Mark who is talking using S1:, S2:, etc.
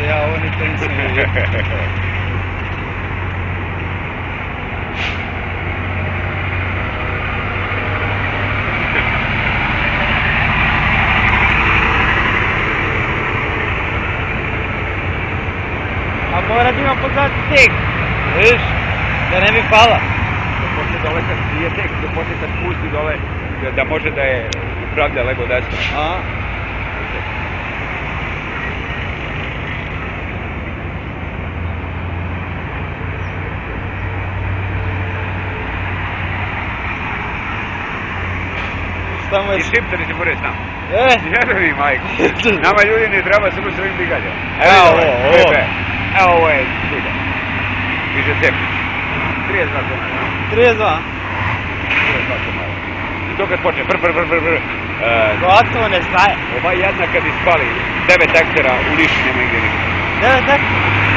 S1: Ja ovo nikad nisam vidio. A mora da ima pozad tek, vidiš, da ne bi pala.
S2: Da počne dole kad sije tek, da počne kad pusti dole, da može da je upravlja levo desno.
S1: A?
S2: I šipteri će bude sam.
S1: E?
S2: Jedovi, majko. Nama ljudi ne treba samo s ovim diganjem.
S1: Evo ovo.
S2: Evo ovo je digan. Više tepić. 32 komada.
S1: 32?
S2: 32 komada. I to kad počne brr.
S1: Gotovo ne staje.
S2: Ova jedna kad ispali 9 aktera u liši nema igdje ništa.
S1: 9 aktera?